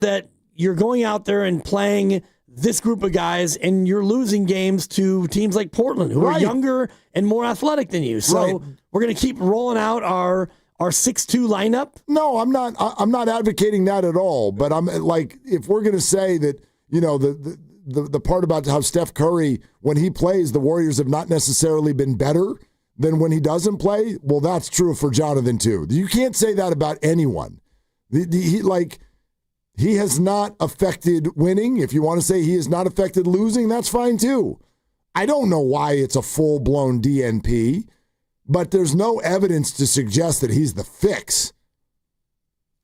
that you're going out there and playing this group of guys and you're losing games to teams like Portland who are younger and more athletic than you. So we're going to keep rolling out our 6-2 lineup. No, I'm not advocating that at all. But I'm like, if we're going to say that, the part about how Steph Curry, when he plays, the Warriors have not necessarily been better than when he doesn't play, well, that's true for Jonathan too. You can't say that about anyone. He has not affected winning. If you want to say he has not affected losing, that's fine too. I don't know why it's a full-blown DNP, but there's no evidence to suggest that he's the fix.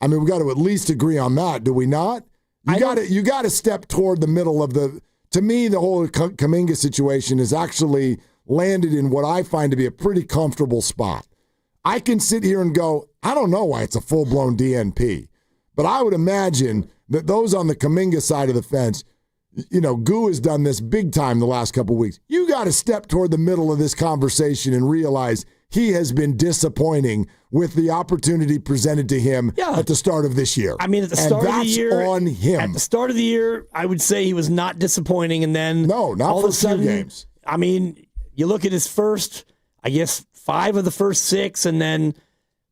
I mean, we got to at least agree on that, do we not? You got to step toward the middle of the. To me, the whole Kuminga situation has actually landed in what I find to be a pretty comfortable spot. I can sit here and go, I don't know why it's a full-blown DNP. But I would imagine that those on the Kuminga side of the fence, Goo has done this big time the last couple of weeks. You got to step toward the middle of this conversation and realize he has been disappointing with the opportunity presented to him at the start of this year. I mean, at the start of the year, on him. At the start of the year, I would say he was not disappointing, and then not all for of a sudden, 2 games. I mean, you look at his first, 5 of the first 6, and then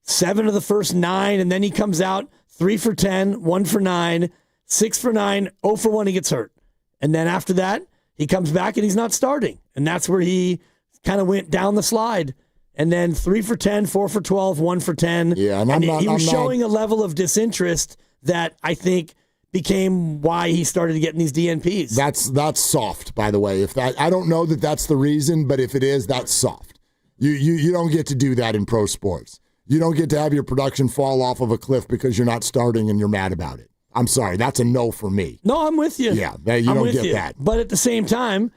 7 of the first 9, and then he comes out 3 for 10, 1 for 9, 6 for 9, 0 for 1, he gets hurt. And then after that, he comes back and he's not starting. And that's where he kind of went down the slide. And then 3 for 10, 4 for 12, 1 for 10. Yeah, and he was showing a level of disinterest that I think became why he started getting these DNPs. That's soft, by the way. I don't know that that's the reason, but if it is, that's soft. You don't get to do that in pro sports. You don't get to have your production fall off of a cliff because you're not starting and you're mad about it. I'm sorry. That's a no for me. No, I'm with you. Yeah, you don't get that. But at the same time,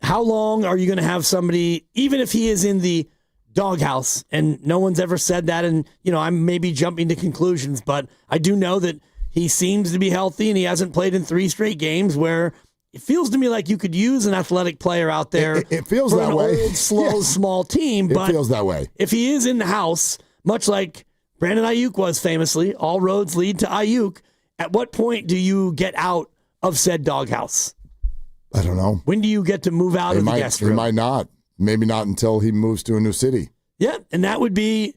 how long are you going to have somebody, even if he is in the doghouse, and no one's ever said that, and I'm maybe jumping to conclusions, but I do know that he seems to be healthy and he hasn't played in 3 straight games where it feels to me like you could use an athletic player out there. It feels for that an way. Old, slow, small team. But it feels that way. If he is in the house, much like Brandon Ayuk was famously, all roads lead to Ayuk. At what point do you get out of said doghouse? I don't know. When do you get to move out of the guest room? He might not. Maybe not until he moves to a new city. Yeah, and that would be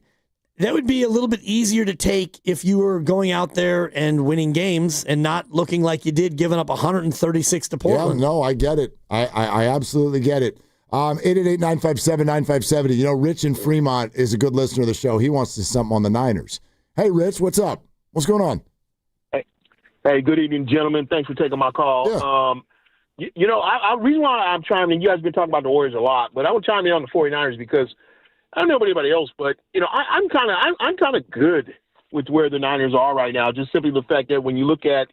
a little bit easier to take if you were going out there and winning games and not looking like you did, giving up 136 to Portland. Yeah, no, I get it. I absolutely get it. 888-957-9570. Rich in Fremont is a good listener of the show. He wants to say something on the Niners. Hey, Rich, what's up? What's going on? Hey, good evening, gentlemen. Thanks for taking my call. Yeah. I reason why I'm chiming in, you guys have been talking about the Warriors a lot, but I would chime in on the 49ers because I don't know about anybody else, but I'm kind of good with where the Niners are right now. Just simply the fact that when you look at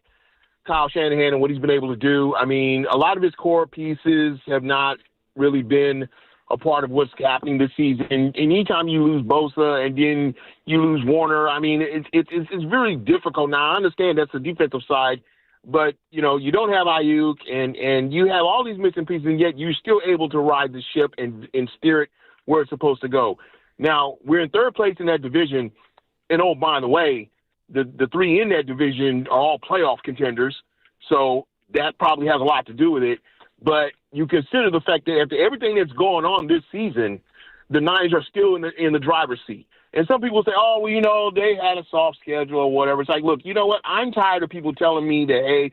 Kyle Shanahan and what he's been able to do, I mean, a lot of his core pieces have not really been a part of what's happening this season. And anytime you lose Bosa and then you lose Warner, I mean, it's very difficult. Now I understand that's the defensive side, but you don't have Ayuk and you have all these missing pieces, and yet you're still able to ride the ship and steer it where it's supposed to go. Now, we're in third place in that division, and oh, by the way, the 3 in that division are all playoff contenders, so that probably has a lot to do with it. But you consider the fact that after everything that's going on this season, the Niners are still in the driver's seat. And some people say, oh, well, they had a soft schedule or whatever. It's like, look, you know what? I'm tired of people telling me that, hey,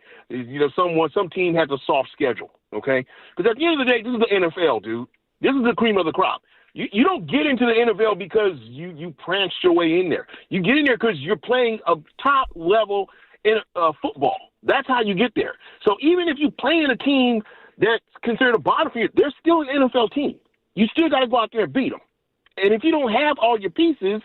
some team has a soft schedule, okay? Because at the end of the day, this is the NFL, dude. This is the cream of the crop. You don't get into the NFL because you pranced your way in there. You get in there because you're playing a top level in football. That's how you get there. So even if you play in a team that's considered a bottom feeder, they're still an NFL team. You still got to go out there and beat them. And if you don't have all your pieces,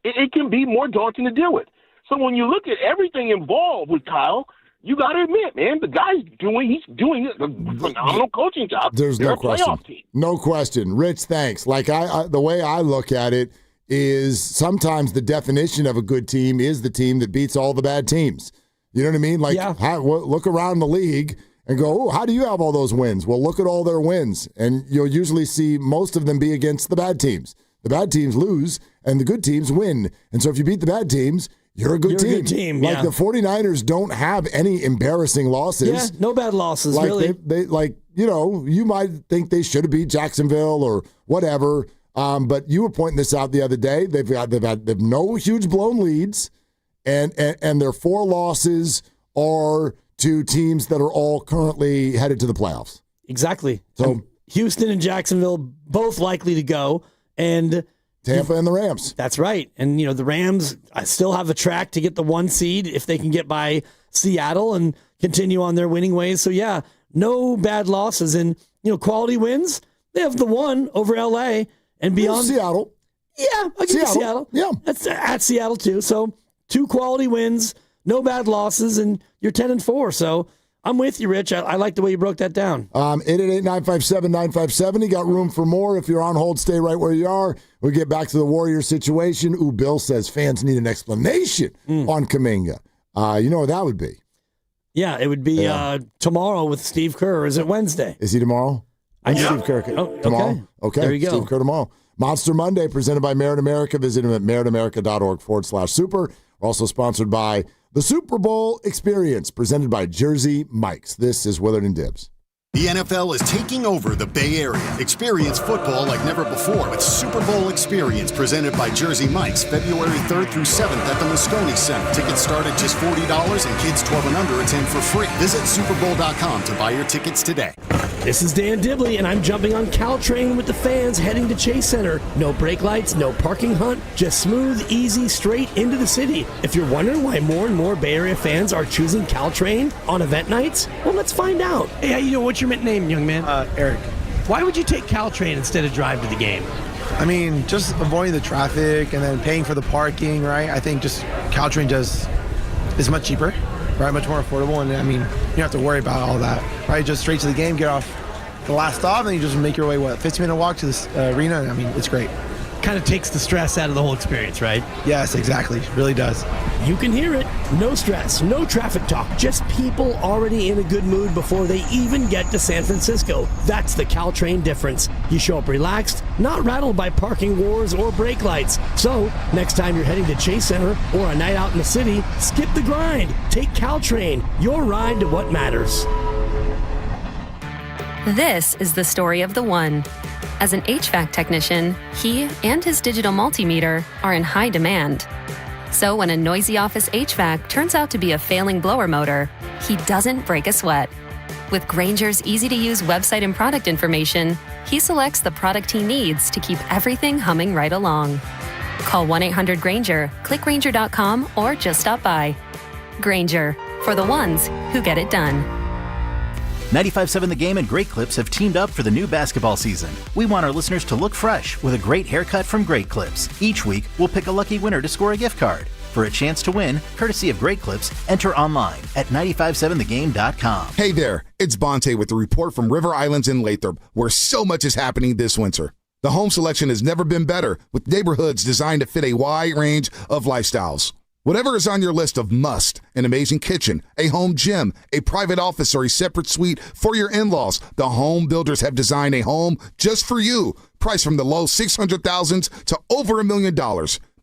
it can be more daunting to deal with. So when you look at everything involved with Kyle, you got to admit, man, the guy's doing a phenomenal coaching job. There's no question. No question. Rich, thanks. Like the way I look at it is sometimes the definition of a good team is the team that beats all the bad teams. You know what I mean? Like, look around the league and go, oh, how do you have all those wins? Well, look at all their wins. And you'll usually see most of them be against the bad teams. The bad teams lose, and the good teams win. And so if you beat the bad teams, you're a good You're a team. good team, Like yeah. the 49ers don't have any embarrassing losses. Yeah, no bad losses, Like really. they you might think they should have beat Jacksonville or whatever. But you were pointing this out the other day. They've no huge blown leads, and their 4 losses are to teams that are all currently headed to the playoffs. Exactly. So Houston and Jacksonville both likely to go, and Tampa and the Rams. that's right. And the Rams still have a track to get the 1 seed if they can get by Seattle and continue on their winning ways. So yeah, no bad losses, and quality wins. They have the 1 over LA and beyond Seattle. Yeah, I'll give you Seattle. Yeah. That's at Seattle too. So 2 quality wins, no bad losses, and you're 10-4. So I'm with you, Rich. I like the way you broke that down. 888-957-9570. Got room for more. If you're on hold, stay right where you are. We'll get back to the Warriors situation. Ooh, Bill says fans need an explanation on Kuminga. You know what that would be? Yeah, it would be tomorrow with Steve Kerr. Or is it Wednesday? Is he tomorrow? Steve Kerr. Tomorrow? Okay. There you go. Steve Kerr tomorrow. Monster Monday presented by Merit America. Visit him at meritamerica.org/super. We're also sponsored by the Super Bowl Experience, presented by Jersey Mike's. This is Willard and Dibbs. The NFL is taking over the Bay Area. Experience football like never before with Super Bowl Experience presented by Jersey Mike's, February 3rd through 7th at the Moscone Center. Tickets start at just $40 and kids 12 and under attend for free. Visit superbowl.com to buy your tickets today. This is Dan Dibley, and I'm jumping on Caltrain with the fans heading to Chase Center. No brake lights, no parking hunt, just smooth, easy, straight into the city. If you're wondering why more and more Bay Area fans are choosing Caltrain on event nights, well, let's find out. Hey, how you doing? What's your name, young man? Eric. Why would you take Caltrain instead of drive to the game? I mean, just avoiding the traffic and then paying for the parking, right? I think just Caltrain is much cheaper, right? Much more affordable, and I mean, you don't have to worry about all that, right? Just straight to the game, get off the last stop, and you just make your way, 15-minute walk to this arena, and I mean, it's great. Kind of takes the stress out of the whole experience, right? Yes, exactly. It really does. You can hear it. No stress, no traffic talk, just people already in a good mood before they even get to San Francisco. That's the Caltrain difference. You show up relaxed, not rattled by parking wars or brake lights. So, next time you're heading to Chase Center or a night out in the city, skip the grind. Take Caltrain, your ride to what matters. This is the story of the one. As an HVAC technician, he and his digital multimeter are in high demand. So when a noisy office HVAC turns out to be a failing blower motor, he doesn't break a sweat. With Grainger's easy-to-use website and product information, he selects the product he needs to keep everything humming right along. Call 1-800-GRAINGER, click Grainger.com, or just stop by. Grainger, for the ones who get it done. 95.7 The Game and Great Clips have teamed up for the new basketball season. We want our listeners to look fresh with a great haircut from Great Clips. Each week, we'll pick a lucky winner to score a gift card. For a chance to win, courtesy of Great Clips, enter online at 957thegame.com. Hey there, it's Bonte with the report from River Islands in Lathrop, where so much is happening this winter. The home selection has never been better, with neighborhoods designed to fit a wide range of lifestyles. Whatever is on your list of must, an amazing kitchen, a home gym, a private office, or a separate suite for your in-laws, the home builders have designed a home just for you. Priced from the low $600,000 to over $1 million.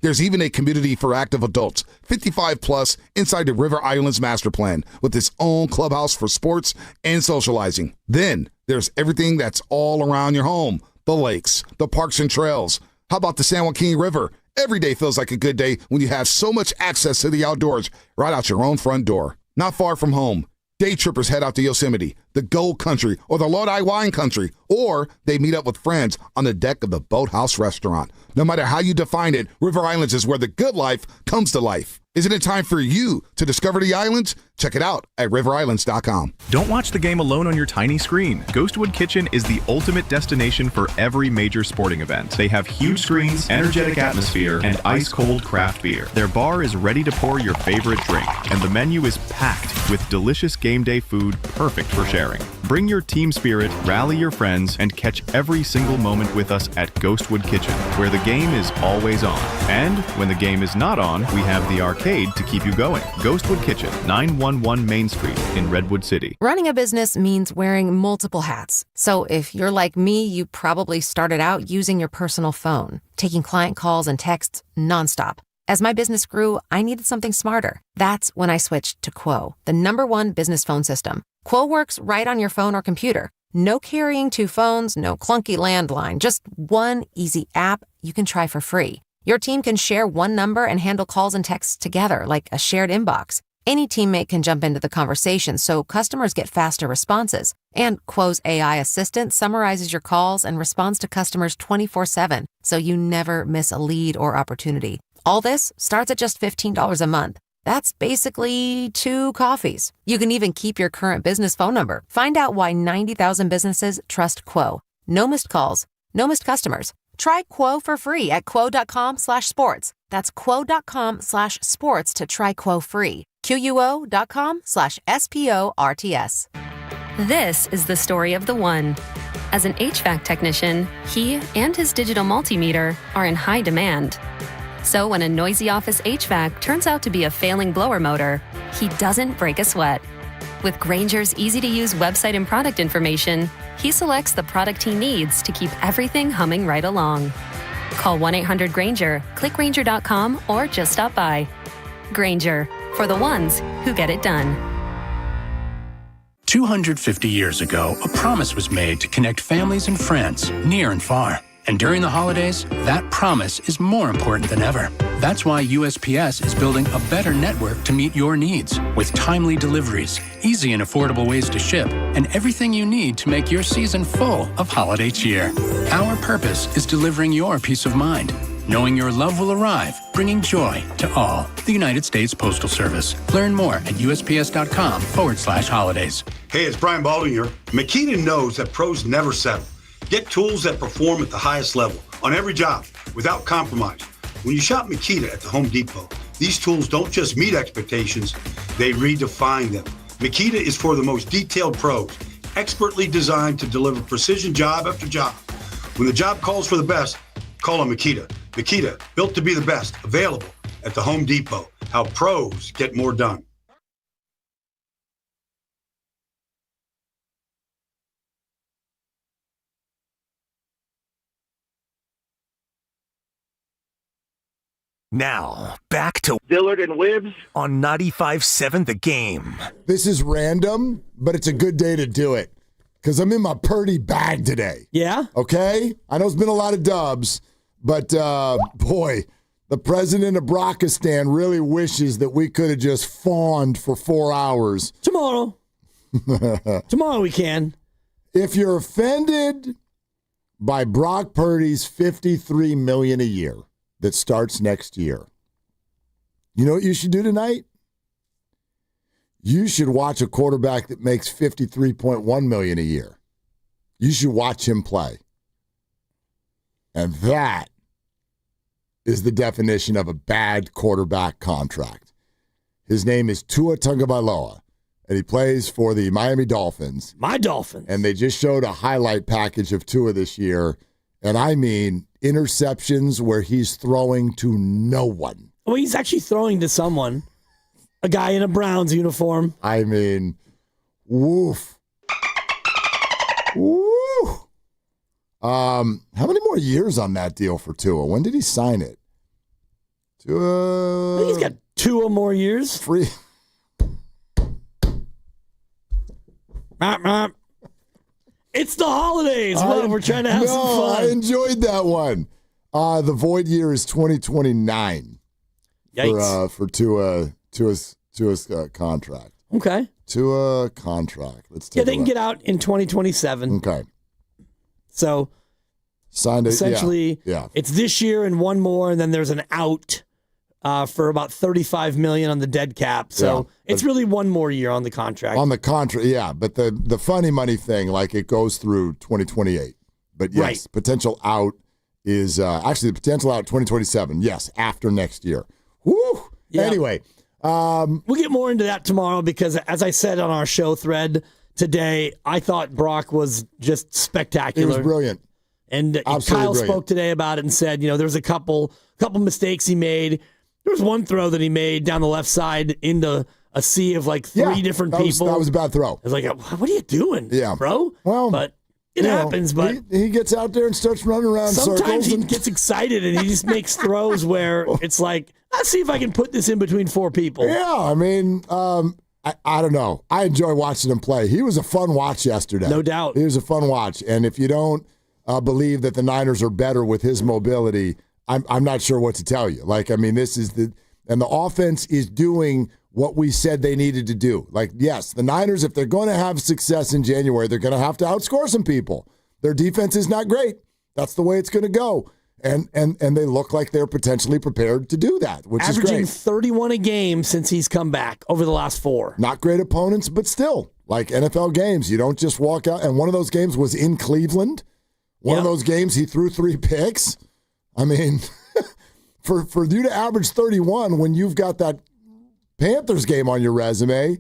There's even a community for active adults, 55 plus, inside the River Islands Master Plan, with its own clubhouse for sports and socializing. Then there's everything that's all around your home. The lakes, the parks and trails. How about the San Joaquin River? Every day feels like a good day when you have so much access to the outdoors right out your own front door. Not far from home, day trippers head out to Yosemite, the Gold Country, or the Lodi Wine Country, or they meet up with friends on the deck of the Boathouse Restaurant. No matter how you define it, River Islands is where the good life comes to life. Isn't it time for you to discover the islands? Check it out at riverislands.com. Don't watch the game alone on your tiny screen. Ghostwood Kitchen is the ultimate destination for every major sporting event. They have huge screens, energetic atmosphere, and ice-cold craft beer. Their bar is ready to pour your favorite drink, and the menu is packed with delicious game day food perfect for sharing. Bring your team spirit, rally your friends, and catch every single moment with us at Ghostwood Kitchen, where the game is always on. And when the game is not on, we have the arcade to keep you going. Ghostwood Kitchen, 911 Main Street in Redwood City. Running a business means wearing multiple hats. So if you're like me, you probably started out using your personal phone, taking client calls and texts nonstop. As my business grew, I needed something smarter. That's when I switched to Quo, the #1 business phone system. Quo works right on your phone or computer. No carrying 2 phones, no clunky landline, just one easy app you can try for free. Your team can share one number and handle calls and texts together like a shared inbox. Any teammate can jump into the conversation so customers get faster responses. And Quo's AI assistant summarizes your calls and responds to customers 24/7, so you never miss a lead or opportunity. All this starts at just $15 a month. That's basically 2 coffees. You can even keep your current business phone number. Find out why 90,000 businesses trust Quo. No missed calls, no missed customers. Try Quo for free at quo.com/sports. That's quo.com/sports to try Quo free. QUO.com/SPORTS. This is the story of the one. As an HVAC technician, he and his digital multimeter are in high demand. So when a noisy office HVAC turns out to be a failing blower motor, he doesn't break a sweat. With Grainger's easy-to-use website and product information, he selects the product he needs to keep everything humming right along. Call 1-800-GRAINGER, click Grainger.com, or just stop by. Grainger, for the ones who get it done. 250 years ago, a promise was made to connect families and friends near and far. And during the holidays, that promise is more important than ever. That's why USPS is building a better network to meet your needs, with timely deliveries, easy and affordable ways to ship, and everything you need to make your season full of holiday cheer. Our purpose is delivering your peace of mind, knowing your love will arrive, bringing joy to all. The United States Postal Service. Learn more at USPS.com/holidays. Hey, it's Brian Baldwin here. Makita knows that pros never settle. Get tools that perform at the highest level on every job without compromise. When you shop Makita at the Home Depot, these tools don't just meet expectations, they redefine them. Makita is for the most detailed pros, expertly designed to deliver precision job after job. When the job calls for the best, call on Makita. Makita, built to be the best, available at the Home Depot. How pros get more done. Now, back to Dillard and Wibbs on 95.7 The Game. This is random, but it's a good day to do it because I'm in my Purdy bag today. Yeah? Okay? I know it's been a lot of dubs, but boy, the president of Brockistan really wishes that we could have just fawned for 4 hours. Tomorrow. Tomorrow we can. If you're offended by Brock Purdy's $53 million a year that starts next year, you know what you should do tonight? You should watch a quarterback that makes $53.1 million a year. You should watch him play. And that is the definition of a bad quarterback contract. His name is Tua Tagovailoa, and he plays for the Miami Dolphins. My Dolphins. And they just showed a highlight package of Tua this year, and I mean interceptions where he's throwing to no one. Well, he's actually throwing to someone. A guy in a Browns uniform. I mean, woof. Woo. How many more years on that deal for Tua? When did he sign it? Tua. I think he's got 2 or more years. Free. It's the holidays. We're trying to have some fun. I enjoyed that one. The void year is 2029. Yikes. For Tua's contract. Okay. Tua contract. Let's take they can get out in 2027. Okay. So signed it. Essentially, it's this year and one more, and then there's an out for about $35 million on the dead cap. So it's really one more year on the contract. On the contract, yeah. But the funny money thing, like it goes through 2028. But yes, potential out is actually the potential out 2027. Yes, after next year. Woo. Yeah. Anyway, we'll get more into that tomorrow because, as I said on our show thread today, I thought Brock was just spectacular. He was brilliant. And Kyle spoke today about it and said, there's a couple mistakes he made. There was one throw that he made down the left side into a sea of like three different people. That was a bad throw. I was like, what are you doing, bro? Well, but It happens, but he gets out there and starts running around sometimes circles. he gets excited and he just makes throws where it's like, let's see if I can put this in between 4 people. Yeah, I mean, I don't know. I enjoy watching him play. He was a fun watch yesterday. No doubt. He was a fun watch. And if you don't believe that the Niners are better with his mobility, I'm not sure what to tell you. Like, I mean, the offense is doing what we said they needed to do. Like, yes, the Niners, if they're going to have success in January, they're going to have to outscore some people. Their defense is not great. That's the way it's going to go. And they look like they're potentially prepared to do that, which is great. Averaging 31 a game since he's come back over the last 4. Not great opponents, but still, like NFL games, you don't just walk out. And one of those games was in Cleveland. One of those games, he threw 3 picks. I mean, for you to average 31 when you've got that Panthers game on your resume,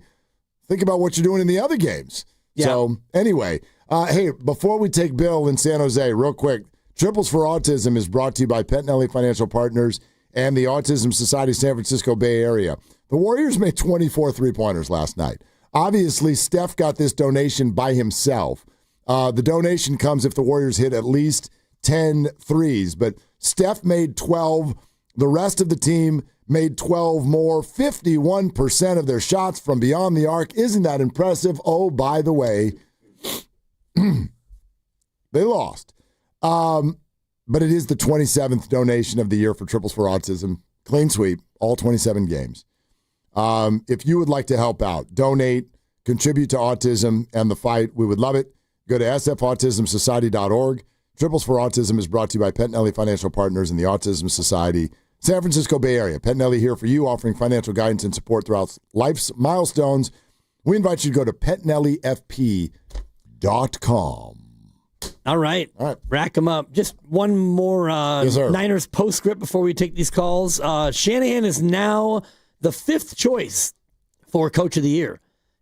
think about what you're doing in the other games. Yeah. So anyway, hey, before we take Bill in San Jose, real quick, Triples for Autism is brought to you by Pettinelli Financial Partners and the Autism Society San Francisco Bay Area. The Warriors made 24 three-pointers last night. Obviously, Steph got this donation by himself. The donation comes if the Warriors hit at least 10 threes, but Steph made 12. The rest of the team made 12 more, 51% of their shots from beyond the arc. Isn't that impressive? Oh, by the way, they lost. But it is the 27th donation of the year for Triples for Autism. Clean sweep, all 27 games. If you would like to help out, donate, contribute to autism and the fight, we would love it. Go to sfautismsociety.org. Triples for Autism is brought to you by Pettinelli Financial Partners and the Autism Society, San Francisco Bay Area. Pettinelli here for you, offering financial guidance and support throughout life's milestones. We invite you to go to PettinelliFP.com. All right. Rack them up. Just one more Niners postscript before we take these calls. Shanahan is now the 5th choice for Coach of the Year.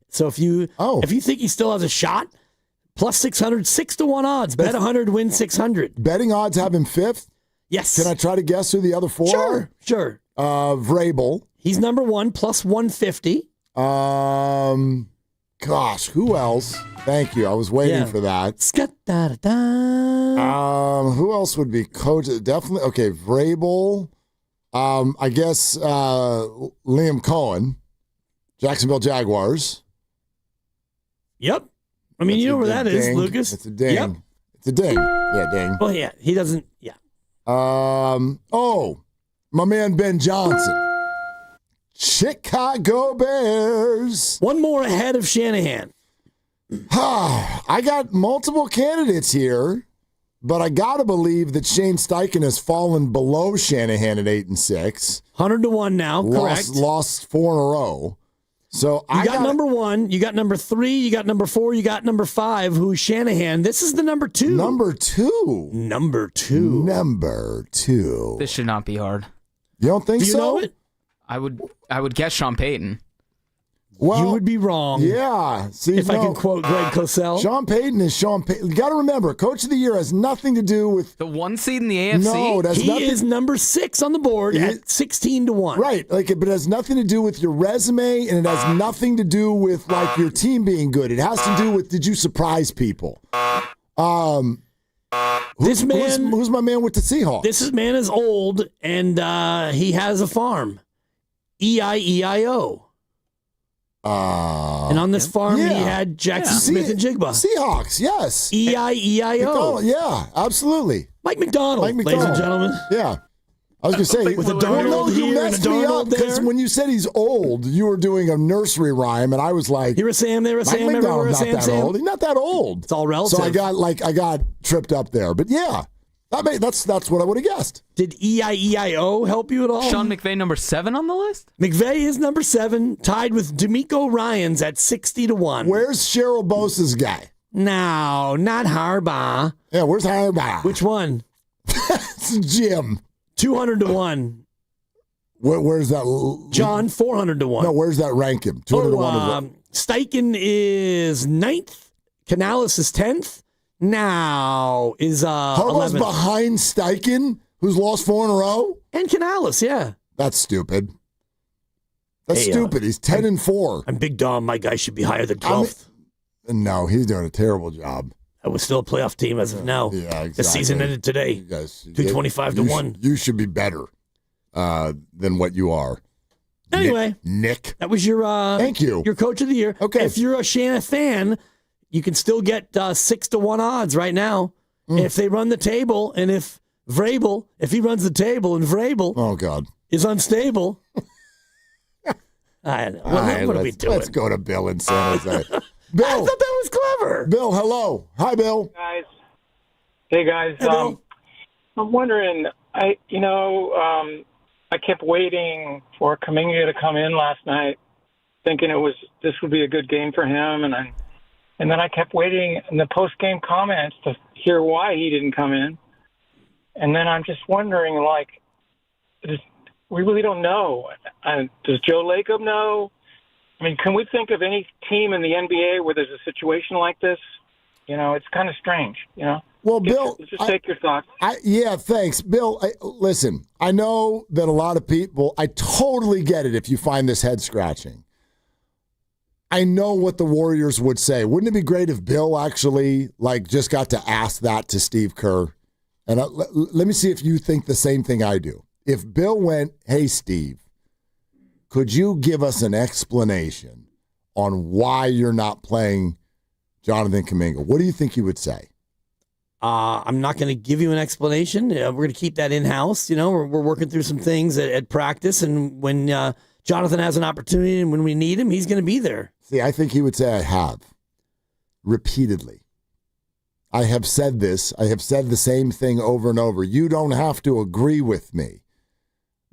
So if you think he still has a shot, plus 600, 6-1 odds. Bet 100, win 600. Betting odds have him 5th? Yes. Can I try to guess who the other 4 are? Sure. Vrabel. He's number 1, plus 150. Gosh, who else? Thank you. I was waiting for that. Who else would be coach? Definitely. Okay, Vrabel. I guess Liam Cohen, Jacksonville Jaguars. Yep. I mean, you know where that is, Lucas. It's a ding. Yep. It's a ding. Yeah, ding. Well, yeah, he doesn't. Yeah. My man Ben Johnson. Chicago Bears. One more ahead of Shanahan. I got multiple candidates here, but I got to believe that Shane Steichen has fallen below Shanahan at 8-6. 100-1 now, correct. Lost 4 in a row. So you got number 1, you got number 3, you got number 4, you got number 5, who's Shanahan. This is the number 2. Number 2. Number 2. Number 2. This should not be hard. You don't think so? Do you know it? I would guess Sean Payton. Well, you would be wrong. Yeah. See, if I can quote Greg Cosell. Sean Payton is Sean Payton. You got to remember, Coach of the Year has nothing to do with the 1 seed in the AFC. No, he is number 6 on the board at 16-1. Right, but it has nothing to do with your resume, and it has nothing to do with your team being good. It has to do with did you surprise people? Who's my man with the Seahawks? This man is old, and he has a farm. E-I-E-I-O. And on this farm, he had Jackson Smith and Jigba. Seahawks, yes. E-I-E-I-O. Yeah, absolutely. Mike McDonald, ladies and gentlemen. Yeah. I was going to say, with a Darnold you here and a messed me up Darnold because there. when you said he's old, you were doing a nursery rhyme, and I was like, "You're a Sam, they're a Sam, everywhere a Sam, Sam." Old. He's not that old. It's all relative. So I got tripped up there, but yeah, that's what I would have guessed. Did E-I-E-I-O help you at all? Sean McVay number 7 on the list. McVay is number 7, tied with D'Amico Ryans at 60-1. Where's Cheryl Bosa's guy? No, not Harbaugh. Yeah, where's Harbaugh? Which one? It's Jim. 200-1. Where's that? John, 400-1. No, where's that rank him? 200-1. Steichen is 9th. Canales is 10th. Now is Harbaugh's 11th. behind Steichen, who's lost 4 in a row? And Canales, yeah. That's stupid. That's stupid. He's 10-4. I'm Big Dom. My guy should be higher than 12th. No, he's doing a terrible job. That was still a playoff team as of now. Yeah, exactly. The season ended today. You guys, 225-1. You should be better than what you are. Anyway, Nick. That was your thank you. Your coach of the year. Okay. If you're a Shanna fan, you can still get 6-1 odds right now. If they run the table, and if he runs the table and Vrabel oh God, is unstable. I don't know. What are we doing? Let's go to Bill in San Jose. Bill. I thought that was clever. Bill, hello. Hi, Bill. Hey guys. Hey, Bill. I'm wondering. I kept waiting for Kuminga to come in last night, thinking this would be a good game for him, and then I kept waiting in the post game comments to hear why he didn't come in, and then I'm just wondering, we really don't know. Does Joe Lacob know? I mean, can we think of any team in the NBA where there's a situation like this? It's kind of strange, Well, Bill, just take your thoughts. Yeah, thanks. Bill, listen, I know that a lot of people, I totally get it if you find this head scratching. I know what the Warriors would say. Wouldn't it be great if Bill actually just got to ask that to Steve Kerr? And let me see if you think the same thing I do. If Bill went, hey, Steve, could you give us an explanation on why you're not playing Jonathan Kuminga? What do you think he would say? I'm not going to give you an explanation. We're going to keep that in-house. We're working through some things at practice, and when Jonathan has an opportunity and when we need him, he's going to be there. See, I think he would say I have. Repeatedly. I have said this. I have said the same thing over and over. You don't have to agree with me.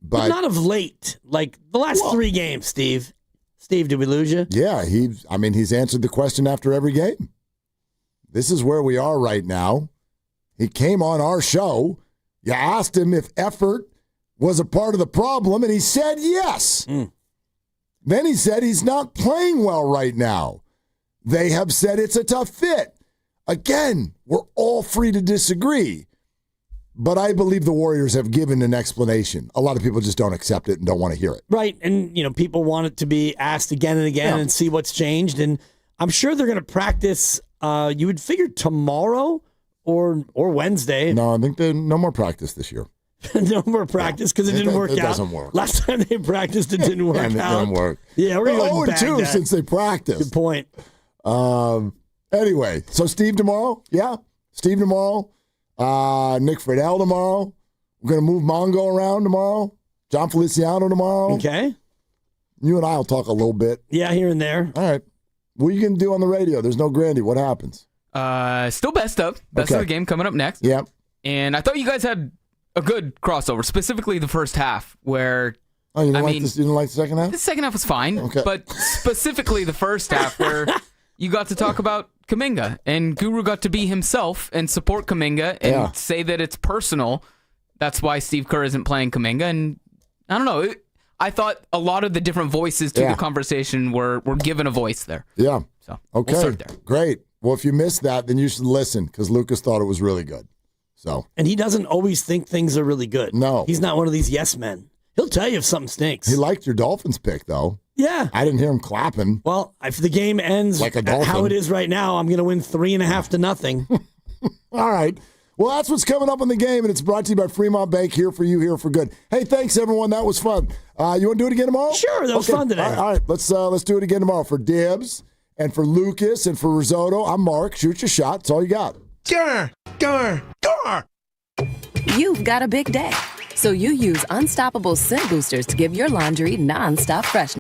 But not of late. Like the last 3 games, Steve. Steve, did we lose you? Yeah, he's answered the question after every game. This is where we are right now. He came on our show. You asked him if effort was a part of the problem, and he said yes. Then he said he's not playing well right now. They have said it's a tough fit. Again, we're all free to disagree. But I believe the Warriors have given an explanation. A lot of people just don't accept it and don't want to hear it. Right. And, people want it to be asked again and again and see what's changed. And I'm sure they're going to practice, you would figure tomorrow or Wednesday. No, I think no more practice this year. No more practice because it didn't work out. It doesn't work. Last time they practiced, it didn't work out. It didn't work. Yeah, we're going to 0-2 since they practiced. Good point. Anyway, so Steve tomorrow? Yeah, Steve tomorrow. Nick Friedel tomorrow. We're going to move Mongo around tomorrow. John Feliciano tomorrow. Okay. You and I will talk a little bit. Yeah, here and there. All right. What are you going to do on the radio? There's no Grandy. What happens? Still best of the game coming up next. Yep. And I thought you guys had a good crossover, specifically the first half, where you didn't like the second half? The second half was fine, okay. But specifically the first half, where you got to talk about Kuminga, and Guru got to be himself and support Kuminga and say that it's personal. That's why Steve Kerr isn't playing Kuminga, and I don't know. I thought a lot of the different voices to the conversation were given a voice there. Yeah. So okay, we'll start there. Great. Well, if you missed that, then you should listen because Lucas thought it was really good. So, and he doesn't always think things are really good. No, he's not one of these yes men. He'll tell you if something stinks. He liked your Dolphins pick, though. Yeah, I didn't hear him clapping. Well, if the game ends like a Dolphin, how it is right now, I'm going to win 3.5-0. All right. Well, that's what's coming up in the game, and it's brought to you by Fremont Bank. Here for you, here for good. Hey, thanks everyone. That was fun. You want to do it again tomorrow? Sure, that was fun today. All right. Let's do it again tomorrow for Dibs and for Lucas and for Risotto. I'm Mark. Shoot your shot. That's all you got. Grr, grr, grr. You've got a big day, so you use Unstoppable Scent Boosters to give your laundry nonstop freshness.